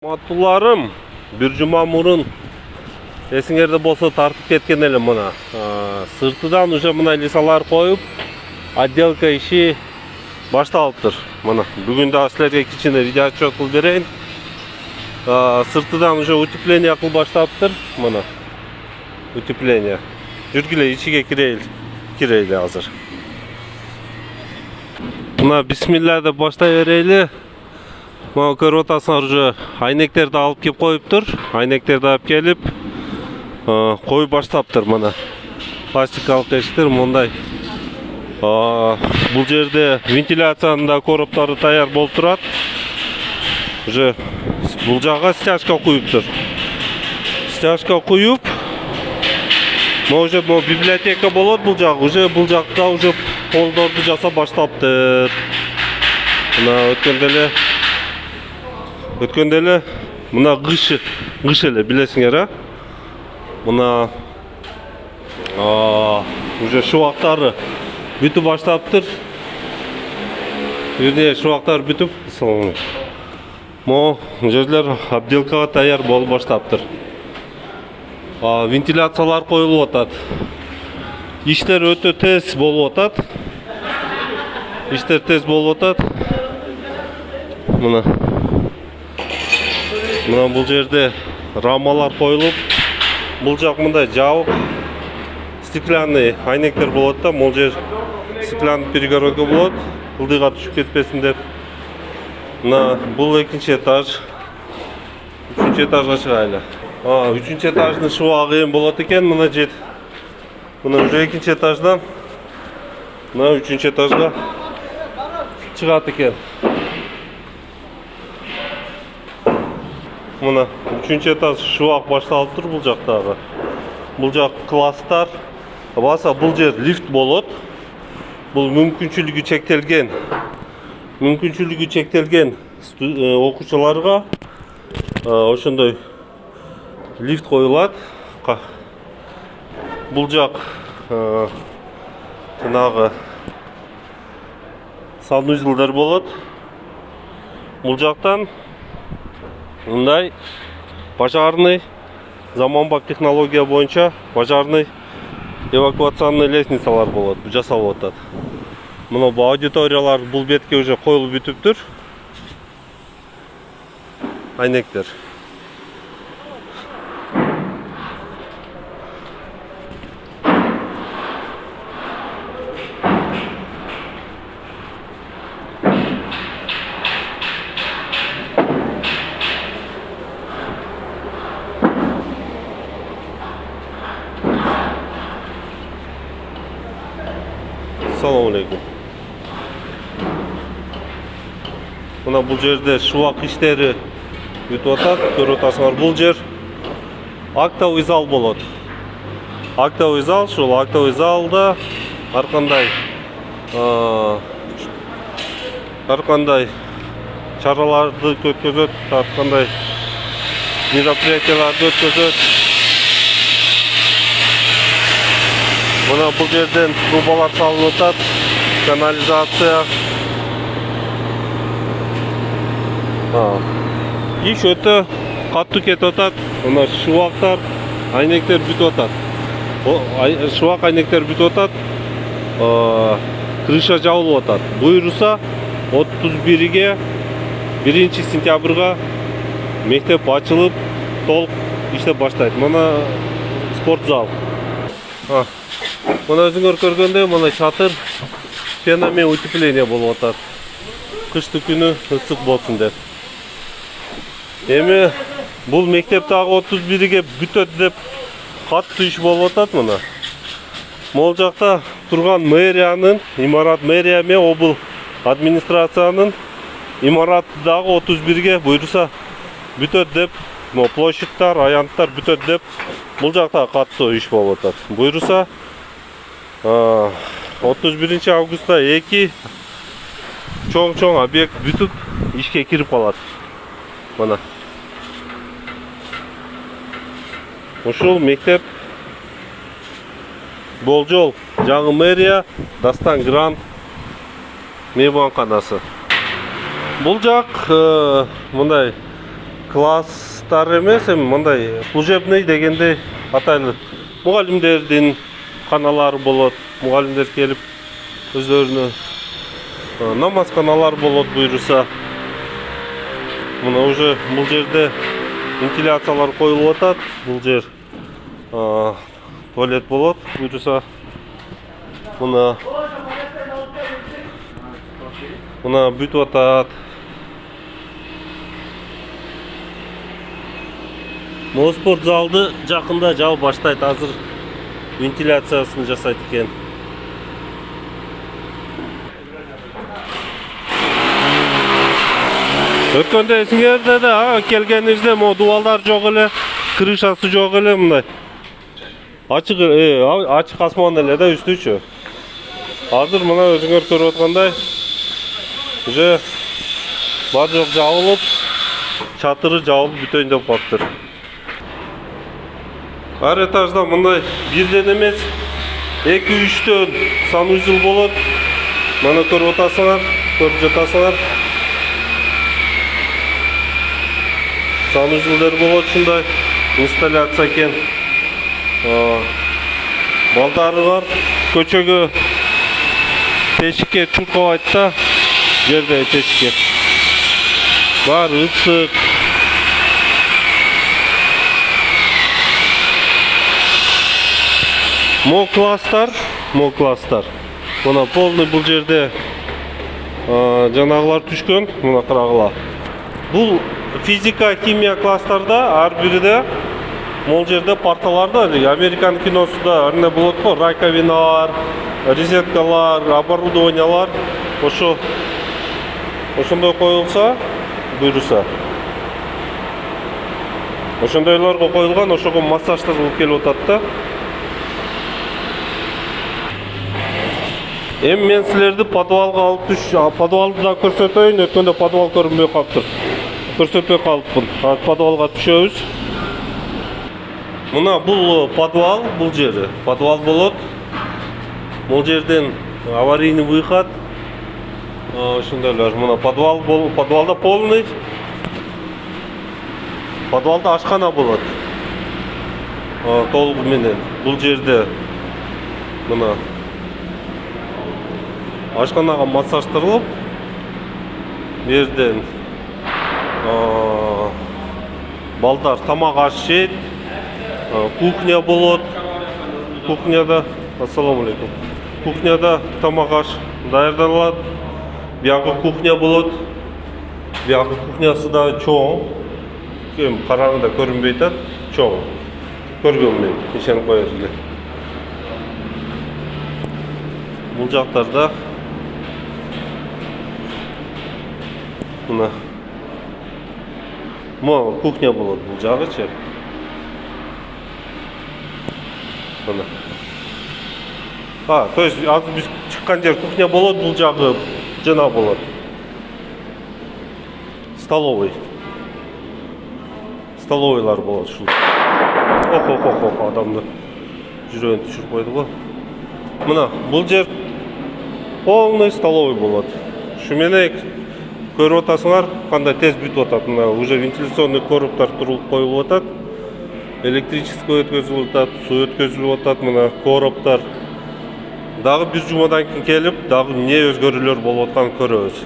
Матуларым, bir жума мурун эсиңерде болсо тартып кеткен элем мына. Сыртыдан уже мына лисалар коюп, отделка иши башталыптыр. Мына бүгүн да силерге кичине видео отчет кылып берейин. Сыртыдан уже утепление кылып баштаптыр. Мына утепление. Жүргүлө ичиге кирейли азыр. Мына бисмилла деп баштай берейли. Мына көрүп атасыңар, уже айнектерди алып кеп коюптур. Айнектерди алып келип коюп баштаптыр. Мына пластикалык эшиктер мындай. Бул жерде вентиляциянын да коробтору даяр болуп турат. Уже бул жакка стяжка куюптур. Стяжка куюп, уже библиотека болот бул жак. Уже бул жакта уже полдорду жасап баштаптыр. Мына өткөндө эле мына кыш эле билесиңер, мына уже шубактары бүтүп баштаптыр. Жерде шубактар бүтүп, могу жерлер обделкага даяр болуп баштаптыр. Вентиляциялар коюлуп атат. Иштер өтө тез болуп атат. Мына бул жерде рамалар коюлуп, бул жак мындай жабык стеклянный айнектер болот да, бул жер стеклянный перегородка болот, ылдыйга түшүп кетпесин деп. Мына бул экинчи этаж. Үчүнчү этажга чыгайлы. Үчүнчү этаждын шубагы эң болот экен, мына жет. Мына уже экинчи этаждан мына үчүнчү этажга чыгат экен. Мына үчүнчү этаж шубак башталып тур бул жактагы. Бул жак класстар. Баса бул жер лифт болот. Бул мүмкүнчүлүгү чектелген окуучуларга ошондой лифт коюлат. Бул жак жанагы санузелдер болот. Бул жактан мындай пожарный, заманбап технология боюнча пожарный эвакуационный лестницалар болот, жасалып атат. Мына бу аудиториялар бул бетке уже коюлуп бүтүптүр. Айнектер. Assalamu alaikum. Мына бул жерде шубак иштери бүтүп атат. Көрүп атасыңар, бул жер актовый зал болот. Актовый зал, ушул актовый залда ар кандай чараларды өткөзөт, ар кандай мероприятияларды өткөзөт. Мына бул жерден трубалар салынып атат, канализация. Иш өтө каттуу кетип атат. Мына шубактар, айнектер бүтүп атат. Шубак айнектер бүтүп атат. Крыша жабылып атат. Буйруса 31-ге 1-сентябрга мектеп ачылып, толук иштеп баштайт. Мына спорт зал. Мына өзүңөр көргөндөй, мына чатыр пена менен утепление болуп атат. Кышты күнү ысык болсун деп. Эми бул мектеп дагы 31-ге бүтөт деп каттуу иш болуп атат мына. Могул жакта турган мэриянын имарат, мэрия менен обул администрациянын имараты дагы 31-ге буйруса бүтөт деп, площадьтар, аянттар бүтөт деп бул жакта каттуу иш болуп атат. Буйруса 31-августта 2 чоң объект бүтүп ишке кирип калат. Мына. Ушул мектеп Болжол, жаңы мэрия, Дастан Грант мейманканасы. Бул жак мындай класстар емес, мындай служебный дегенде атайлы мұғалімдердің каналары болады. Мұғалімдер келіп өздеріне намаз каналары болады бұйырса. Мына уже бұл жерде вентиляциялар қойылып атат. Бұл жер туалет болады бұйырса. Мына бүтіп атат. Бұл спорт залды жақында жау баштайды, азыр вентиляциясын жасайды екен. Өткенде есіңерде де келгеніңізде дуалдар жоқ еле, крышасы жоқ еле мындай. Açık асман еле да үстүчү. Азыр мына өзүңөр көрүп аткандай уже бар жок жабылып, чатыры жабылып бүтөйүн деп калыптыр. Ар этажда мындай бирден эмес 2-3төн санузел болот. Мана көрүп атасыңар, көрүп жатасыңар. Санузелдер болот ушундай инсталляция экен. Балдары бар. Көчөгө тешикке чуркабайт да, жерде тешикке. Бар ысык. Мо класстар. Мына полный бул жерде жанагылар түшкөн, мына карагыла. Бул физика, химия класстарда ар бириде мол жерде парталарда, американ киносунда арне болот го, раковиналар, розеткалар, оборудованиялар, ошондой коюлса, буйруса. Ошондойлорго коюлган, ошого массаждалып келип атат да. Эми мен силерди подвалга алып подвалды да көрсөтөйүн, өткөндө подвал көрүнбөй калыптыр. Көрсөтпөй калыппын. Подвалга түшөбүз. Мына бул подвал, бул жери. Подвал болот. Бул жерден аварийный выход. Ошондойлор. Мына подвалда полный. Подвалда ашкана болот. Толугу менен. Бул жерде мына ашканага массаждырылып, берден балдар тамак аш жейт, кухня болот. Кухняда, ассаламу алейкум. Кухняда тамак аш даярдалат. Бияғы кухня болот. Бияғы кухнясы да чоң. Кем караңында көрүнбөй атат, чоң. Көргөм мен, ишенип коесуз эле. Бул жактарда мына кухня болот, бул жагычы. Мына. То есть азыр биз чыккан жер кухня болот, бул жагы жана болот. Столовый. Столовыйлар болот ушул. Адамды жүрөгүн түшүрүп койду го. Мына бул жер полный столовый болот. Ушу менен көрүп атасыңар, кандай тез бүтүп атат. Мына уже вентиляционный коробтар турулуп коюлуп атат. Электрический өткөзүлүп атат, суу өткөзүлүп атат. Мына короптар. Дагы бир жумадан кийин келип, дагы эмне өзгөрүүлөр болуп атканын көрөбүз.